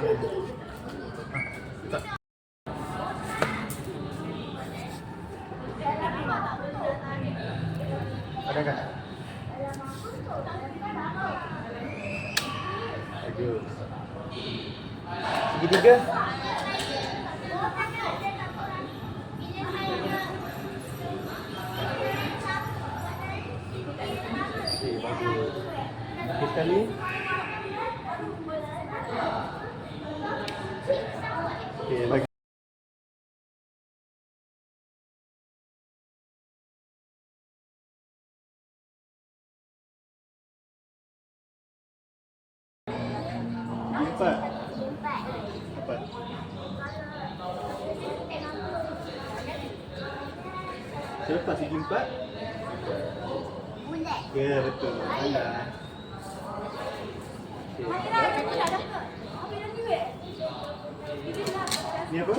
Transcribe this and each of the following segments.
Tak. Ada kan? Bagus. Segitiga. Okey, bagus. Okey sekali. Okey, bagi. Empat. Empat. Selepas segi empat. Ya, betul. Alah. Ni apa?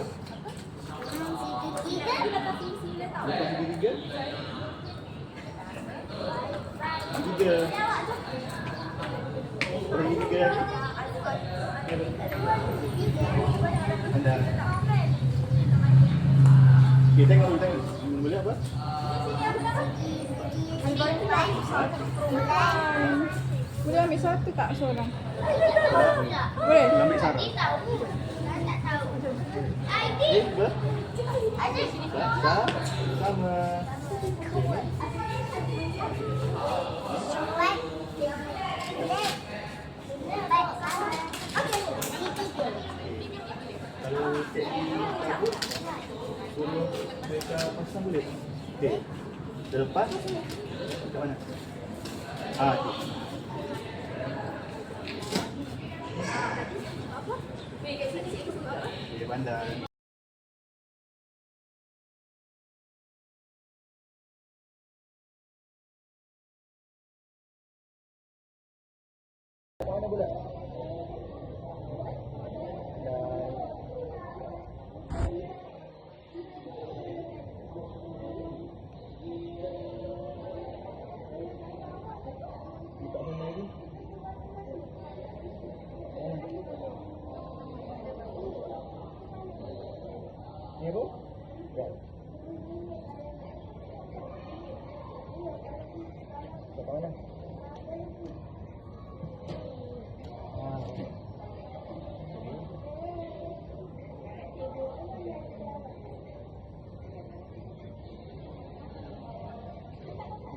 Lepas segitiga. Tiga. Segitiga. Anda. Okey, tengok. Boleh apa? Boleh ambil satu tak seorang? Boleh? Ambil Sarah. Ber? Sama. Kalau cikgu suruh mereka pasang boleh? Okey. Dah lepas? Kat mana? Okey. Okey, pandai. Mana pula? Ni apa? Ya. Kat mana?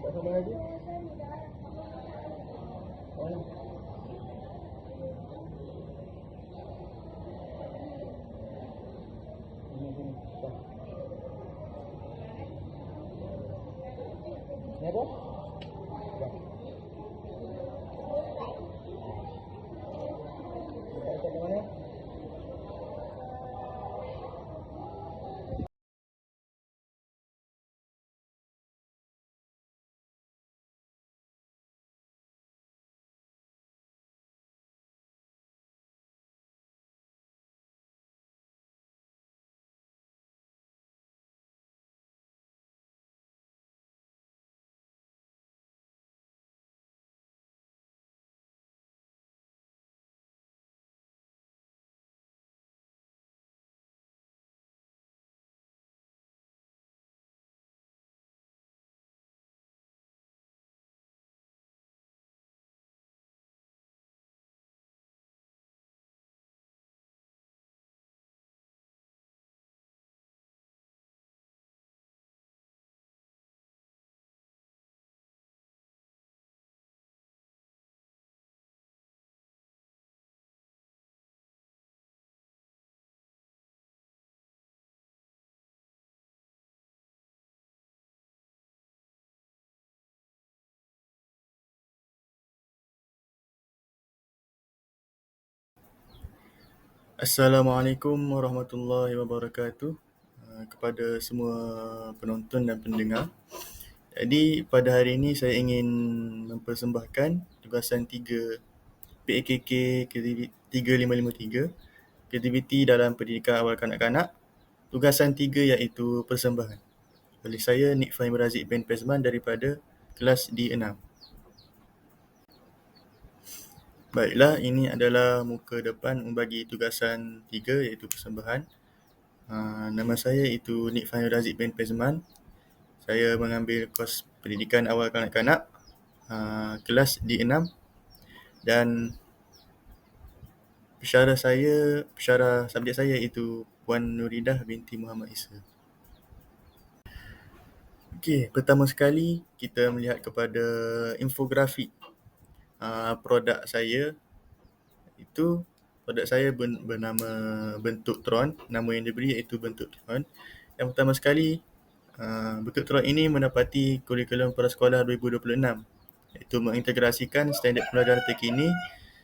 Tak sama lagi? Mana? Sini. Ni apa? Ya. Letak kat mana? Assalamualaikum warahmatullahi wabarakatuh kepada semua penonton dan pendengar. Jadi pada hari ini saya ingin mempersembahkan tugasan 3 PAKK 3553, Kreativiti dalam Pendidikan Awal Kanak-kanak. Tugasan 3 iaitu persembahan. Oleh saya, Nik Fahim Razik bin Pesman daripada kelas D6. Baiklah, ini adalah muka depan membagi tugasan 3 iaitu persembahan. Nama saya itu Nik Fahir Razik bin Pezman. Saya mengambil kos pendidikan awal kanak-kanak, kelas D6, dan pensyarah subjek saya itu Puan Nuridah binti Muhammad Isa. Okey, pertama sekali kita melihat kepada infografik produk saya. Produk saya bernama Bentuk Tron. Nama yang diberi iaitu Bentuk Tron. Yang pertama sekali, Bentuk Tron ini mendapati kurikulum prasekolah 2026, iaitu mengintegrasikan standard pembelajaran terkini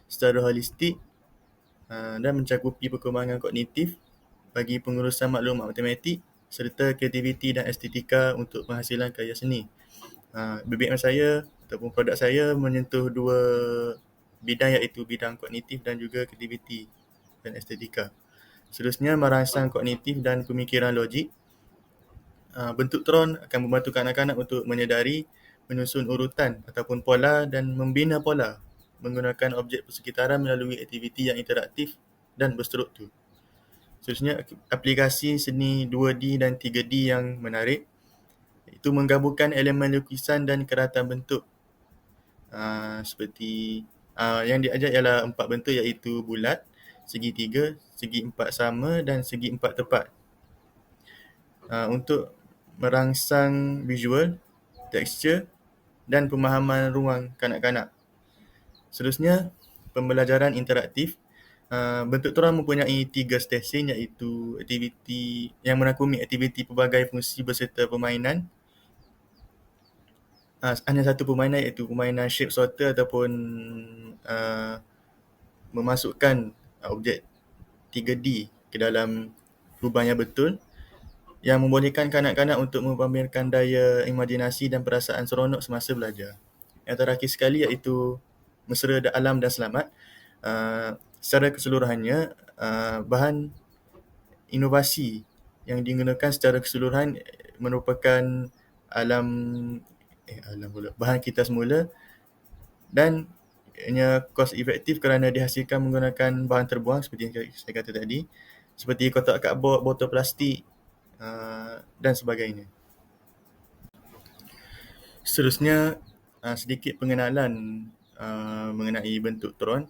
secara holistik dan mencakupi perkembangan kognitif bagi pengurusan maklumat matematik serta kreativiti dan estetika untuk penghasilan karya seni. BBM saya ataupun produk saya menyentuh dua bidang iaitu bidang kognitif dan juga kreativiti dan estetika. Seterusnya, merangsang kognitif dan pemikiran logik. Bentuk Tron akan membantu kanak-kanak untuk menyedari, menyusun urutan ataupun pola dan membina pola menggunakan objek persekitaran melalui aktiviti yang interaktif dan berstruktur. Seterusnya, aplikasi seni 2D dan 3D yang menarik itu menggabungkan elemen lukisan dan keratan bentuk. Seperti yang diajar ialah 4 bentuk iaitu bulat, segitiga, segi 4 sama dan segi 4 tepat. Untuk merangsang visual, tekstur dan pemahaman ruang kanak-kanak. Seterusnya, pembelajaran interaktif. Bentuk Tron mempunyai 3 stesen iaitu aktiviti yang merangkumi aktiviti pelbagai fungsi berserta permainan. Hanya satu permainan iaitu permainan shape sorter ataupun memasukkan objek 3D ke dalam lubang yang betul, yang membolehkan kanak-kanak untuk memamerkan daya imajinasi dan perasaan seronok semasa belajar. Yang terakhir sekali iaitu mesra alam dan selamat. Secara keseluruhannya, bahan inovasi yang digunakan secara keseluruhan merupakan bahan kita semula dan ianya kos efektif kerana dihasilkan menggunakan bahan terbuang seperti yang saya kata tadi, seperti kotak cardboard, botol plastik dan sebagainya. Seterusnya, sedikit pengenalan mengenai bentuk Tron.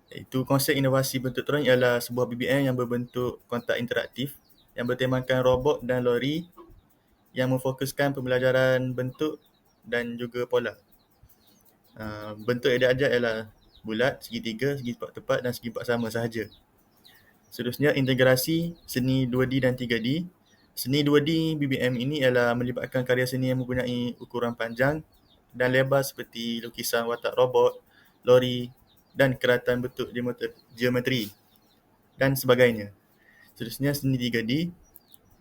Iaitu konsep inovasi bentuk Tron ialah sebuah BBM yang berbentuk kontak interaktif yang bertemakan robot dan lori yang memfokuskan pembelajaran bentuk dan juga pola. Bentuk yang diajar ialah bulat, segitiga, segi 4 tepat dan segi 4 sama sahaja. Seterusnya, integrasi seni 2D dan 3D. Seni 2D BBM ini ialah melibatkan karya seni yang mempunyai ukuran panjang dan lebar seperti lukisan watak robot, lori dan keratan bentuk geometri dan sebagainya. Seterusnya, seni 3D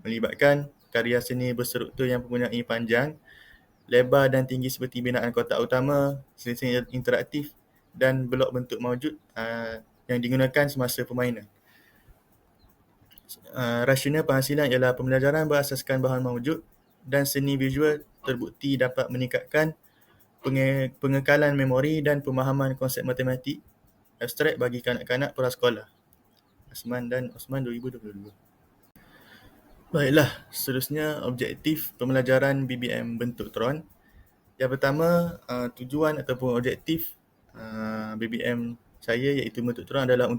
melibatkan karya seni berstruktur yang mempunyai panjang, lebar dan tinggi seperti binaan kotak utama, seni interaktif dan blok bentuk mawjud yang digunakan semasa permainan. Rasional penghasilan ialah pembelajaran berasaskan bahan mawjud dan seni visual terbukti dapat meningkatkan pengekalan memori dan pemahaman konsep matematik abstrak bagi kanak-kanak prasekolah. Asman dan Osman 2022. Baiklah, seterusnya objektif pembelajaran BBM bentuk Tron. Yang pertama, tujuan ataupun objektif BBM saya iaitu bentuk Tron adalah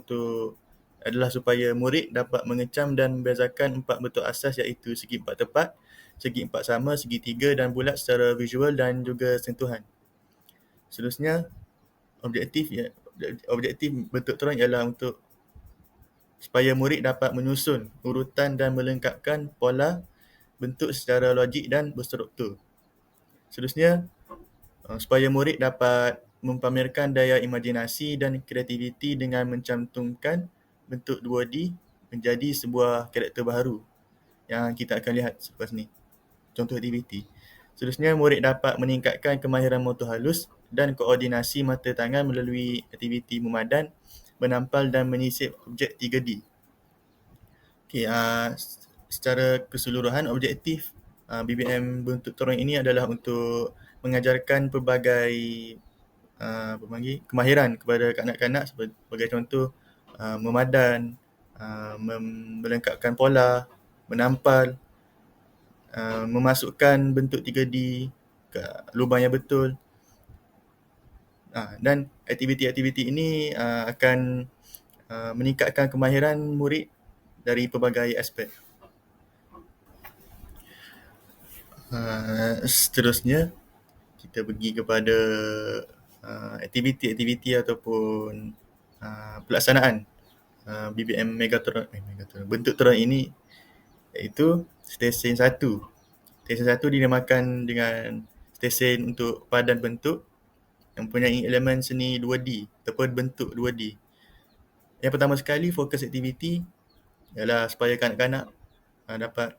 supaya murid dapat mengecam dan membezakan 4 bentuk asas iaitu segi 4 tepat, segi 4 sama, segitiga dan bulat secara visual dan juga sentuhan. Seterusnya, objektif bentuk Tron ialah untuk supaya murid dapat menyusun urutan dan melengkapkan pola bentuk secara logik dan berstruktur. Seterusnya, supaya murid dapat mempamerkan daya imajinasi dan kreativiti dengan mencantumkan bentuk 2D menjadi sebuah karakter baharu yang kita akan lihat selepas ni. Contoh aktiviti. Seterusnya, murid dapat meningkatkan kemahiran motor halus dan koordinasi mata tangan melalui aktiviti memadan, menampal dan menyisip objek 3D. Okey, secara keseluruhan objektif BBM bentuk Tron ini adalah untuk mengajarkan pelbagai kemahiran kepada kanak-kanak sebagai contoh memadan, melengkapkan pola, menampal, memasukkan bentuk 3D ke lubang yang betul. Dan aktiviti-aktiviti ini akan meningkatkan kemahiran murid dari pelbagai aspek. Seterusnya, kita pergi kepada aktiviti-aktiviti ataupun pelaksanaan BBM Megatron. Bentuk tron ini iaitu stesen 1. Stesen 1 dinamakan dengan stesen untuk padan bentuk yang mempunyai elemen seni 2D ataupun bentuk 2D. Yang pertama sekali, fokus aktiviti ialah supaya kanak-kanak dapat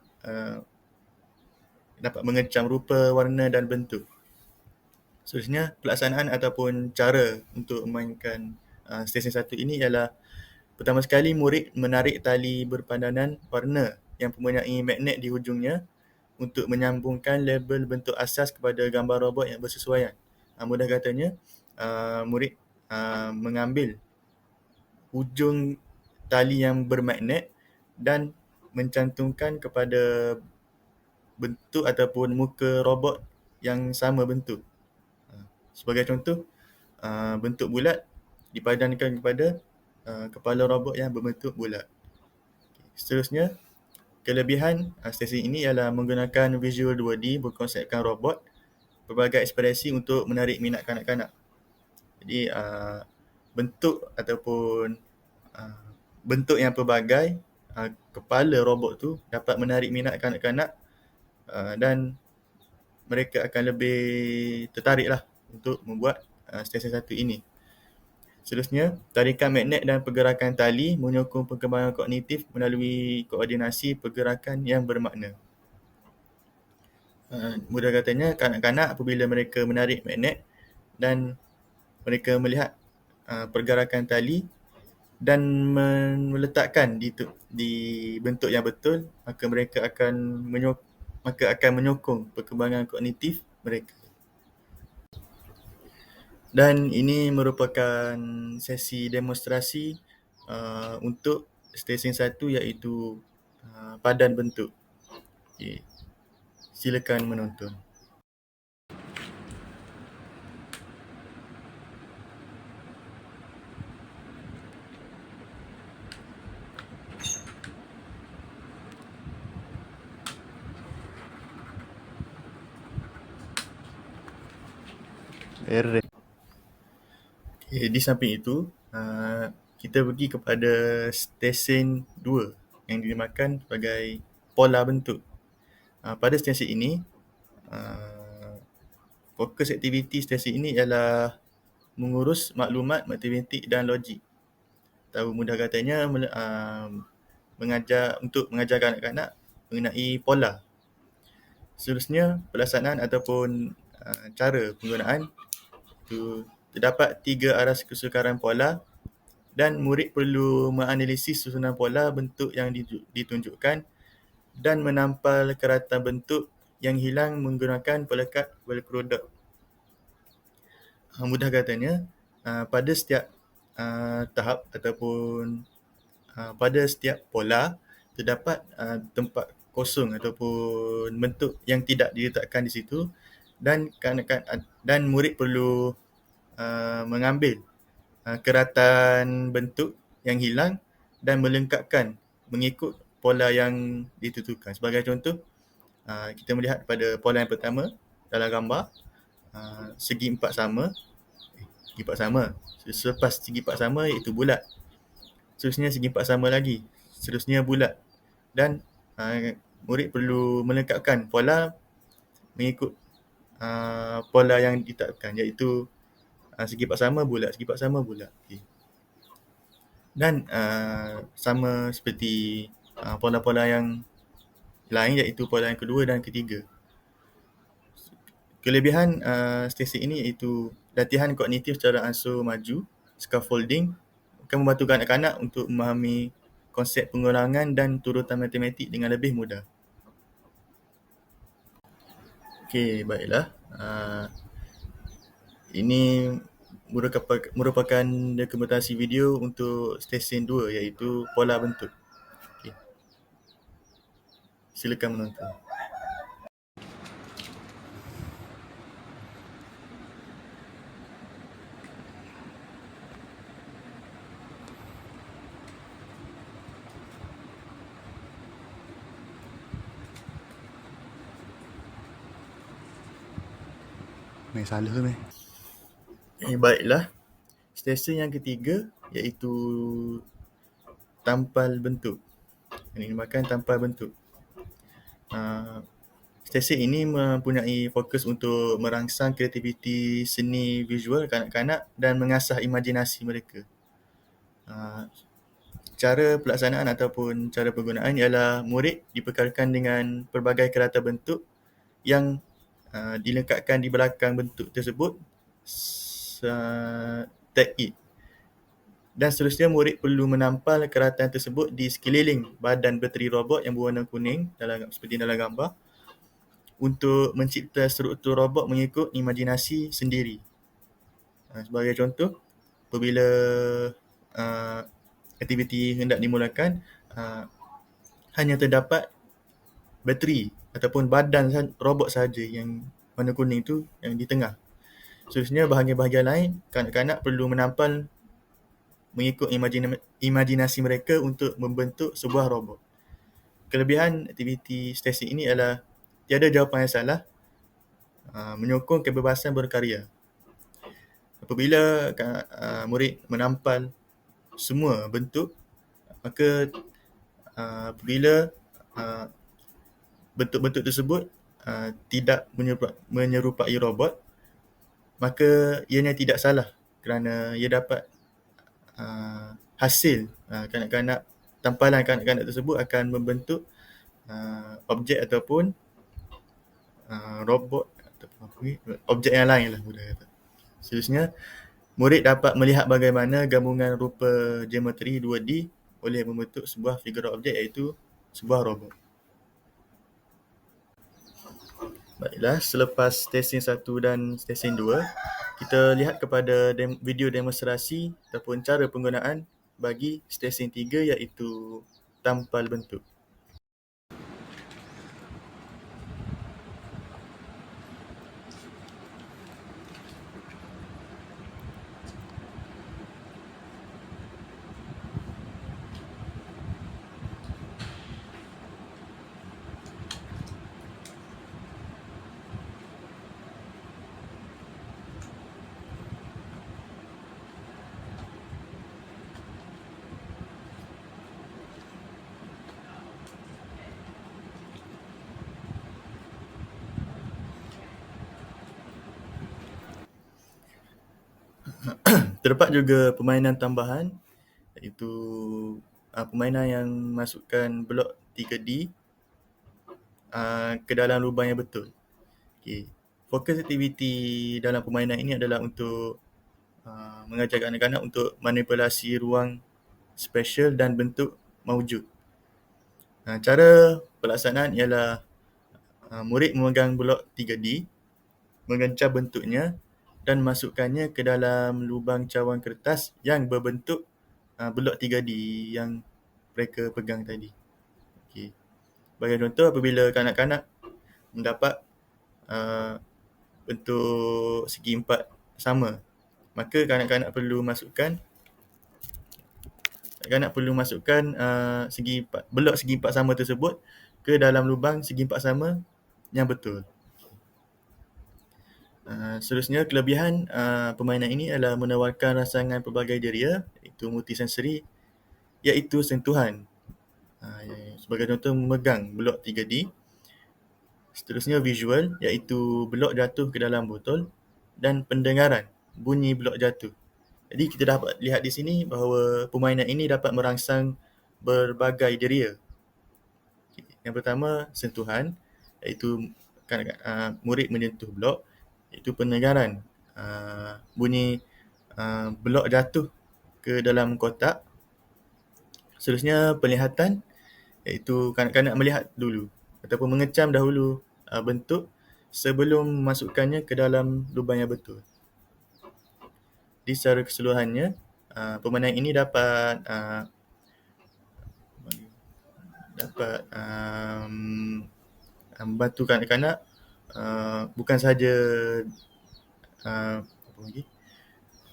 mengecam rupa, warna dan bentuk. Seterusnya, pelaksanaan ataupun cara untuk memainkan stesen 1 ini ialah pertama sekali murid menarik tali berpadanan warna yang mempunyai magnet di hujungnya untuk menyambungkan label bentuk asas kepada gambar robot yang bersesuaian. Mudah katanya, murid mengambil hujung tali yang bermagnet dan mencantumkan kepada bentuk ataupun muka robot yang sama bentuk. Sebagai contoh, bentuk bulat dipadankan kepada kepala robot yang berbentuk bulat. Seterusnya, kelebihan stesen ini ialah menggunakan visual 2D berkonsepkan robot, pelbagai ekspresi untuk menarik minat kanak-kanak. Jadi, bentuk ataupun bentuk yang pelbagai kepala robot tu dapat menarik minat kanak-kanak dan mereka akan lebih tertariklah untuk membuat stesen 1 ini. Seterusnya, tarikan magnet dan pergerakan tali menyokong perkembangan kognitif melalui koordinasi pergerakan yang bermakna. Mudah katanya, kanak-kanak apabila mereka menarik magnet dan mereka melihat pergerakan tali dan meletakkan di bentuk yang betul, maka mereka akan menyokong perkembangan kognitif mereka. Dan ini merupakan sesi demonstrasi untuk stesen 1 iaitu padan bentuk. Okay. Silakan menonton. Okay, di samping itu, kita pergi kepada stesen 2 yang dinamakan sebagai pola bentuk. Pada stesen ini, fokus aktiviti stesen ini ialah mengurus maklumat matematik dan logik. Tahu mudah katanya, mengajar kanak-kanak mengenai pola. Seterusnya, pelaksanaan ataupun cara penggunaan itu terdapat 3 aras kesukaran pola dan murid perlu menganalisis susunan pola bentuk yang ditunjukkan dan menampal keratan bentuk yang hilang menggunakan pelekat velcro dot. Mudah katanya, pada setiap tahap ataupun pada setiap pola terdapat tempat kosong ataupun bentuk yang tidak diletakkan di situ dan murid perlu mengambil keratan bentuk yang hilang dan melengkapkan mengikut pola yang ditentukan. Sebagai contoh, kita melihat pada pola yang pertama dalam gambar, segi empat sama. Selepas segi empat sama iaitu bulat. Seterusnya segi empat sama lagi. Seterusnya bulat. Dan murid perlu melengkapkan pola mengikut pola yang ditetapkan, iaitu segi empat sama bulat, segi empat sama bulat. Okay. Dan sama seperti pola-pola yang lain, iaitu pola yang kedua dan ketiga. Kelebihan stesen ini iaitu latihan kognitif secara ansur maju, scaffolding, akan membantu kanak-kanak untuk memahami konsep pengulangan dan turutan matematik dengan lebih mudah. Okey, baiklah. Ini merupakan dokumentasi video untuk stesen 2 iaitu pola bentuk. Okay. Silakan menonton. Salah ke meh? Baiklah. Stesen yang ketiga iaitu tampal bentuk. Ini dinamakan tampal bentuk. Stesen ini mempunyai fokus untuk merangsang kreativiti seni visual kanak-kanak dan mengasah imajinasi mereka. Cara pelaksanaan ataupun cara penggunaan ialah murid dibekalkan dengan pelbagai kerata bentuk yang dilengkapkan di belakang bentuk tersebut tag it. Dan seterusnya murid perlu menampal keratan tersebut di sekeliling badan bateri robot yang berwarna kuning seperti dalam gambar untuk mencipta struktur robot mengikut imajinasi sendiri. Sebagai contoh, apabila aktiviti hendak dimulakan, hanya terdapat bateri ataupun badan robot sahaja yang warna kuning tu yang di tengah. Seterusnya bahagian-bahagian lain kanak-kanak perlu menampal mengikut imajinasi mereka untuk membentuk sebuah robot. Kelebihan aktiviti stesen ini adalah tiada jawapan yang salah, menyokong kebebasan berkarya. Apabila murid menampal semua bentuk, maka apabila bentuk-bentuk tersebut tidak menyerupai robot, maka ianya tidak salah kerana ia dapat hasil tampalan kanak-kanak tersebut akan membentuk objek ataupun robot ataupun objek yang lain lah mudah kata. Seterusnya, murid dapat melihat bagaimana gabungan rupa geometri 2D boleh membentuk sebuah figura objek iaitu sebuah robot. Baiklah, selepas stesen 1 dan stesen 2, kita lihat kepada video demonstrasi ataupun cara penggunaan bagi stesen 3 iaitu tampal bentuk. Terdapat juga permainan tambahan iaitu permainan yang masukkan blok 3D ke dalam lubang yang betul. Okay. Fokus aktiviti dalam permainan ini adalah untuk mengajar anak-anak untuk manipulasi ruang spesial dan bentuk mawujud. Cara pelaksanaan ialah murid memegang blok 3D, mengejar bentuknya dan masukkannya ke dalam lubang cawan kertas yang berbentuk blok 3D yang mereka pegang tadi. Okay. Bagi contoh, apabila kanak-kanak mendapat bentuk segi empat sama, maka kanak-kanak perlu masukkan blok segi empat sama tersebut ke dalam lubang segi empat sama yang betul. Seterusnya, kelebihan permainan ini adalah menawarkan rangsangan pelbagai deria iaitu multisensori, iaitu sentuhan. Sebagai contoh, memegang blok 3D. Seterusnya, visual iaitu blok jatuh ke dalam botol, dan pendengaran, bunyi blok jatuh. Jadi kita dapat lihat di sini bahawa permainan ini dapat merangsang berbagai deria. Yang pertama, sentuhan iaitu murid menyentuh blok, iaitu pendengaran, bunyi blok jatuh ke dalam kotak. Seterusnya, penglihatan iaitu kanak-kanak melihat dulu ataupun mengecam dahulu bentuk sebelum memasukkannya ke dalam lubang yang betul. Jadi secara keseluruhannya, pemandangan ini dapat membantu kanak-kanak bukan sahaja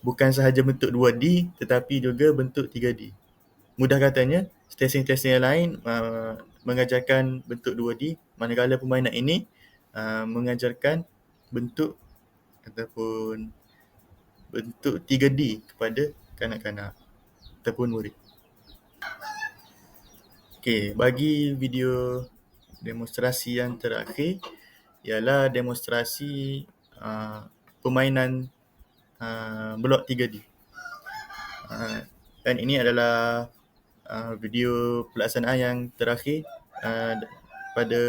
bukan sahaja bentuk 2D tetapi juga bentuk 3D. Mudah katanya, stesen-stesen yang lain mengajarkan bentuk 2D, manakala permainan ini mengajarkan bentuk ataupun bentuk 3D kepada kanak-kanak ataupun murid. Okey, bagi video demonstrasi yang terakhir ialah demonstrasi permainan blok 3D. Dan ini adalah video pelaksanaan yang terakhir pada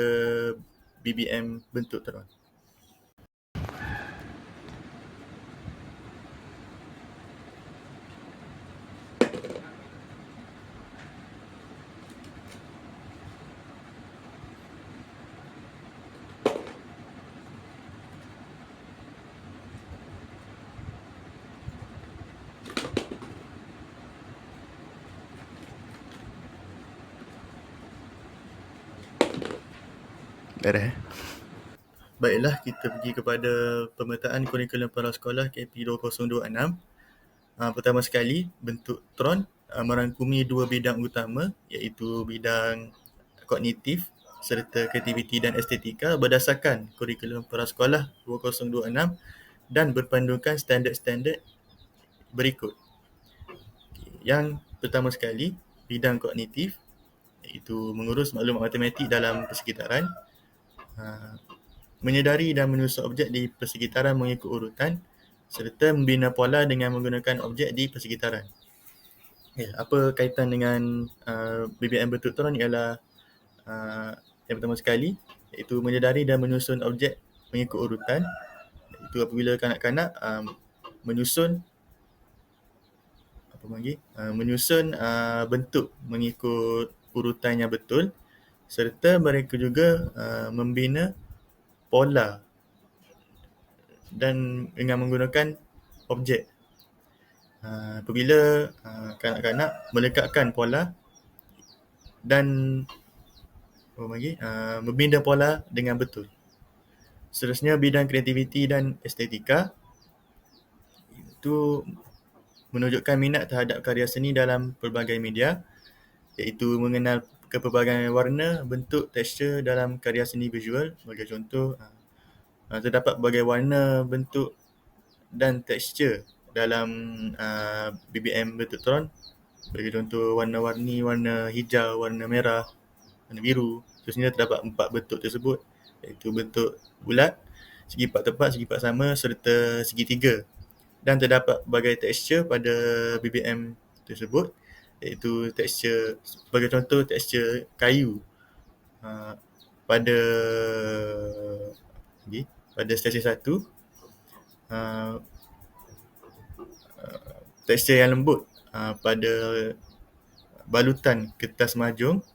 BBM bentuk Tron. Beres. Baiklah, kita pergi kepada pemetaan kurikulum prasekolah KP 2026. Pertama sekali, bentuk Tron merangkumi dua bidang utama iaitu bidang kognitif serta kreativiti dan estetika berdasarkan kurikulum prasekolah 2026 dan berpandukan standard-standard berikut. Yang pertama sekali, bidang kognitif iaitu mengurus maklumat matematik dalam persekitaran, menyedari dan menyusun objek di persekitaran mengikut urutan serta membina pola dengan menggunakan objek di persekitaran. Apa kaitan dengan BBM bentuk Tron ialah yang pertama sekali iaitu menyedari dan menyusun objek mengikut urutan. Itu apabila kanak-kanak menyusun bentuk mengikut urutan yang betul serta mereka juga membina pola dan dengan menggunakan objek. Apabila kanak-kanak melekatkan pola dan membina pola dengan betul. Seterusnya, bidang kreativiti dan estetika itu menunjukkan minat terhadap karya seni dalam pelbagai media iaitu mengenal kepelbagaian warna, bentuk, tekstur dalam karya seni visual. Sebagai contoh, terdapat berbagai warna, bentuk dan tekstur dalam BBM bentuk Tron. Sebagai contoh, warna-warni, warna hijau, warna merah, warna biru. Seterusnya terdapat 4 bentuk tersebut iaitu bentuk bulat, segi empat tepat, segi empat sama serta segitiga. Dan terdapat berbagai tekstur pada BBM tersebut iaitu tekstur, sebagai contoh, tekstur kayu pada stesen 1, tekstur yang lembut pada balutan kertas mahjong,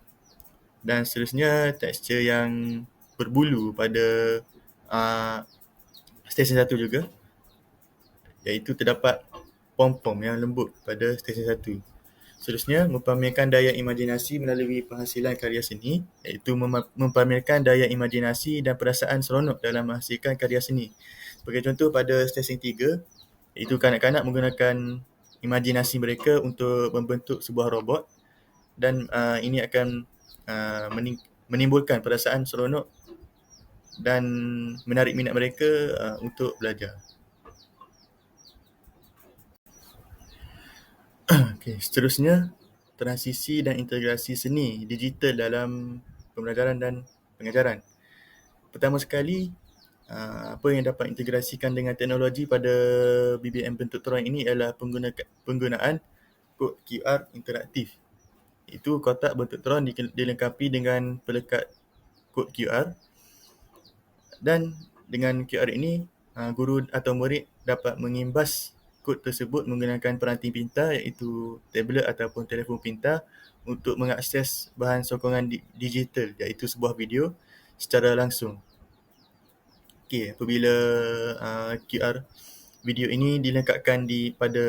dan seterusnya tekstur yang berbulu pada stesen 1 juga iaitu terdapat pom-pom yang lembut pada stesen 1. Seterusnya, mempamerkan daya imajinasi melalui penghasilan karya seni iaitu mempamerkan daya imajinasi dan perasaan seronok dalam menghasilkan karya seni. Sebagai contoh, pada stesen 3 iaitu kanak-kanak menggunakan imajinasi mereka untuk membentuk sebuah robot dan ini akan menimbulkan perasaan seronok dan menarik minat mereka untuk belajar. Okay, seterusnya, transisi dan integrasi seni digital dalam pembelajaran dan pengajaran. Pertama sekali, apa yang dapat integrasikan dengan teknologi pada BBM bentuk Tron ini ialah penggunaan kod QR interaktif. Itu kotak bentuk Tron dilengkapi dengan pelekat kod QR, dan dengan QR ini guru atau murid dapat mengimbas kod tersebut menggunakan peranti pintar iaitu tablet ataupun telefon pintar untuk mengakses bahan sokongan digital iaitu sebuah video secara langsung. Okey, apabila QR video ini dilengkapkan pada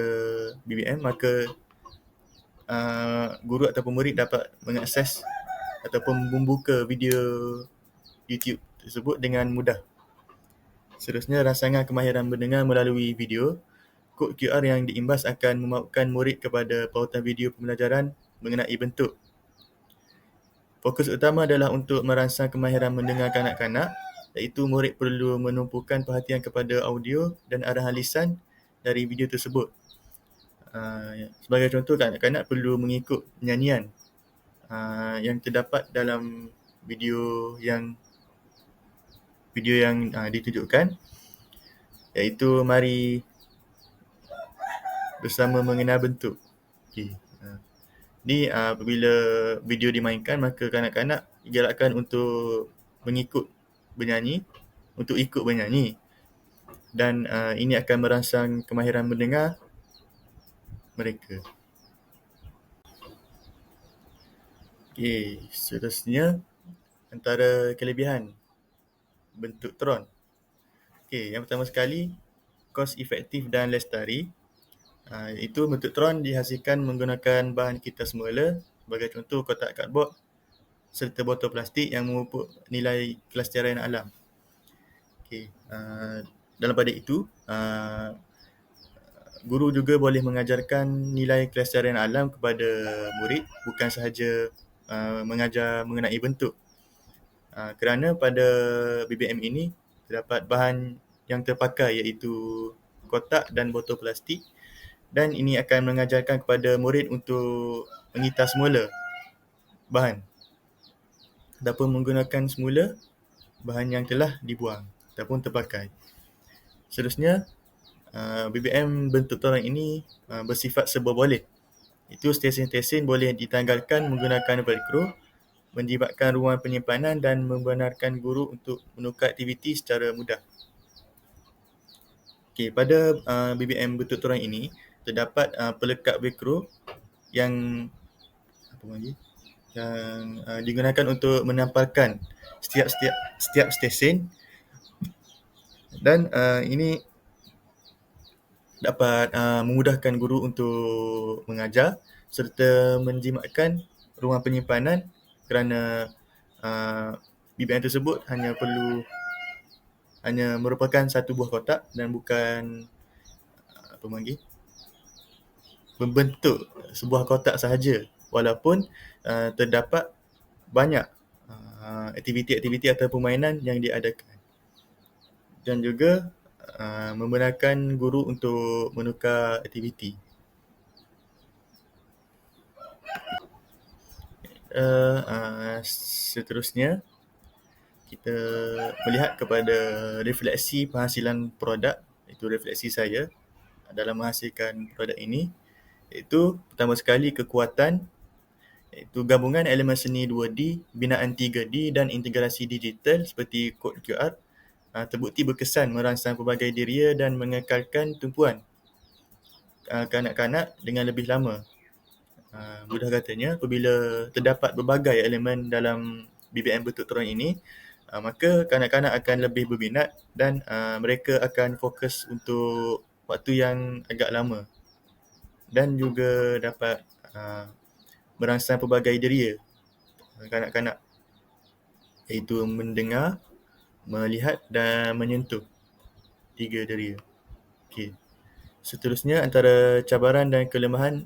BBM, maka guru ataupun murid dapat mengakses ataupun membuka video YouTube tersebut dengan mudah. Seterusnya, rangsangan kemahiran mendengar melalui video. Kod QR yang diimbas akan memaukan murid kepada pautan video pembelajaran mengenai bentuk. Fokus utama adalah untuk merangsang kemahiran mendengar kanak-kanak, iaitu murid perlu menumpukan perhatian kepada audio dan arahan lisan dari video tersebut. Sebagai contoh, kanak-kanak perlu mengikut nyanyian yang terdapat dalam video yang ditunjukkan, iaitu mari bersama mengenal bentuk. Okey. Ni apabila video dimainkan, maka kanak-kanak digalakkan untuk ikut bernyanyi, dan ini akan merangsang kemahiran mendengar mereka. Okey, seterusnya antara kelebihan bentuk Tron. Okey, yang pertama sekali, kos efektif dan lestari. Itu bentuk Tron dihasilkan menggunakan bahan kita semula, sebagai contoh kotak cardboard serta botol plastik yang memupuk nilai kelestarian alam. Okey, dalam pada itu, guru juga boleh mengajarkan nilai kelestarian alam kepada murid, bukan sahaja mengajar mengenai bentuk. Kerana pada BBM ini terdapat bahan yang terpakai, iaitu kotak dan botol plastik, dan ini akan mengajarkan kepada murid untuk mengitar semula bahan ataupun menggunakan semula bahan yang telah dibuang ataupun terpakai. Seterusnya, BBM bentuk Tron ini bersifat serba boleh. Itu stesen-stesen boleh ditanggalkan menggunakan velcro, menjimatkan ruang penyimpanan dan membenarkan guru untuk menukar aktiviti secara mudah. Okey, pada BBM bentuk Tron ini terdapat pelekat velcro yang digunakan untuk menampalkan setiap stesen, dan ini dapat memudahkan guru untuk mengajar serta menjimatkan ruang penyimpanan, kerana BBM tersebut hanya merupakan satu buah kotak dan bukan membentuk sebuah kotak sahaja, walaupun terdapat banyak aktiviti-aktiviti atau permainan yang diadakan, dan juga membenarkan guru untuk menukar aktiviti. Seterusnya, kita melihat kepada refleksi penghasilan produk, itu refleksi saya dalam menghasilkan produk ini, iaitu pertama sekali kekuatan, iaitu gabungan elemen seni 2D, binaan 3D dan integrasi digital seperti kod QR terbukti berkesan merangsang pelbagai diria dan mengekalkan tumpuan kanak-kanak dengan lebih lama. Mudah katanya, apabila terdapat berbagai elemen dalam BBM bentuk Tron ini, maka kanak-kanak akan lebih berminat dan mereka akan fokus untuk waktu yang agak lama, dan juga dapat merangsang pelbagai diria kanak-kanak, iaitu mendengar, melihat dan menyentuh, 3 diria. Okey. Seterusnya, antara cabaran dan kelemahan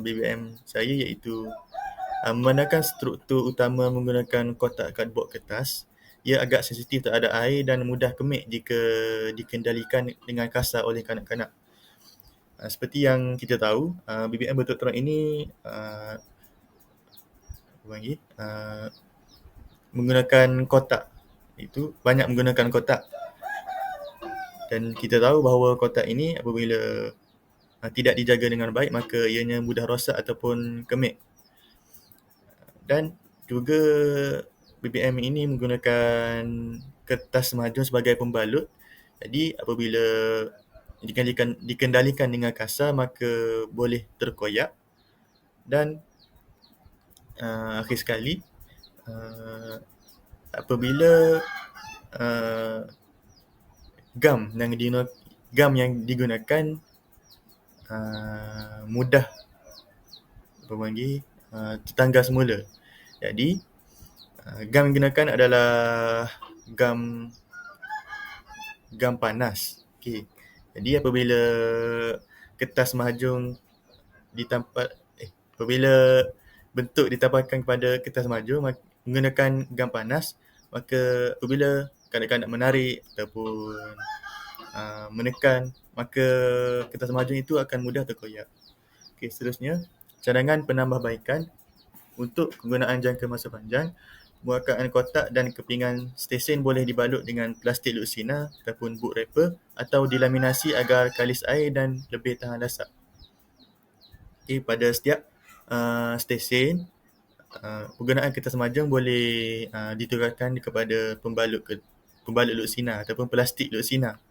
BBM saya iaitu memandangkan struktur utama menggunakan kotak cardboard kertas. Ia agak sensitif terhadap air dan mudah kemik jika dikendalikan dengan kasar oleh kanak-kanak. Seperti yang kita tahu, BBM bentuk Tron ini menggunakan kotak. Itu banyak menggunakan kotak. Dan kita tahu bahawa kotak ini apabila tidak dijaga dengan baik, maka ianya mudah rosak ataupun kemik. Dan juga BBM ini menggunakan kertas mahjong sebagai pembalut. Jadi apabila dikendalikan dengan kasar, maka boleh terkoyak. Dan akhir sekali, apabila gam gam yang digunakan mudah tertanggal semula. Jadi gam yang digunakan adalah gam panas. Okey. Jadi apabila kertas mahjong apabila bentuk ditampalkan kepada kertas mahjong menggunakan gam panas, maka apabila kanak-kanak menarik ataupun menekan, maka kertas mahjong itu akan mudah terkoyak. Okey, seterusnya, cadangan penambahbaikan untuk penggunaan jangka masa panjang. Buakaan kotak dan kepingan stesen boleh dibalut dengan plastik luksina ataupun book wrapper atau dilaminasi agar kalis air dan lebih tahan lasap. Okay, pada setiap stesen, penggunaan kertas mahjong boleh ditukarkan kepada pembalut luksina ataupun plastik luksina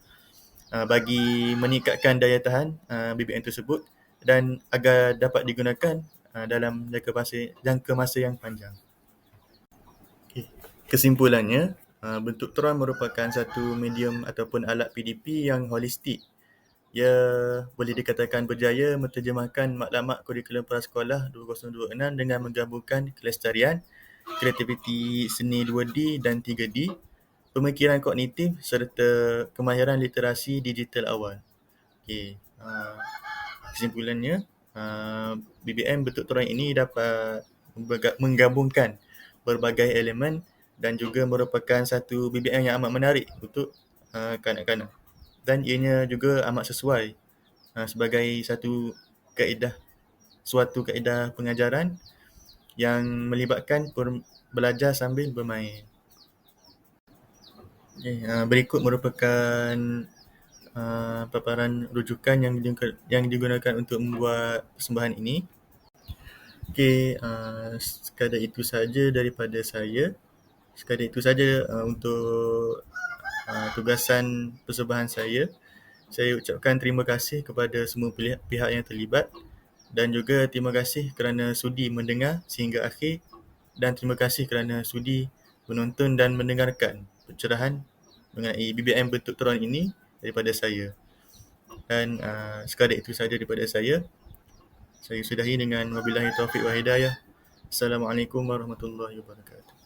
bagi meningkatkan daya tahan BBM tersebut dan agar dapat digunakan dalam jangka masa yang panjang. Okay. Kesimpulannya, bentuk Tron merupakan satu medium ataupun alat PDP yang holistik. Ia boleh dikatakan berjaya menterjemahkan maklumat kurikulum prasekolah 2026 dengan menggabungkan kelestarian, kreativiti seni 2D dan 3D, pemikiran kognitif serta kemahiran literasi digital awal. Okay. Kesimpulannya, BBM bentuk Tron ini dapat menggabungkan berbagai elemen dan juga merupakan satu BBM yang amat menarik untuk kanak-kanak. Dan ianya juga amat sesuai sebagai suatu kaedah pengajaran yang melibatkan belajar sambil bermain. Okay, berikut merupakan paparan rujukan yang digunakan untuk membuat persembahan ini. Okay, sekadar itu saja daripada saya. Sekadar itu saja untuk tugasan persembahan saya. Saya ucapkan terima kasih kepada semua pihak yang terlibat dan juga terima kasih kerana sudi mendengar sehingga akhir dan terima kasih kerana sudi menonton dan mendengarkan pencerahan mengenai BBM bentuk Tron ini daripada saya. Dan sekadar itu saja daripada saya. Saya sudahi dengan wabillahi taufiq wa hidayah. Assalamualaikum warahmatullahi wabarakatuh.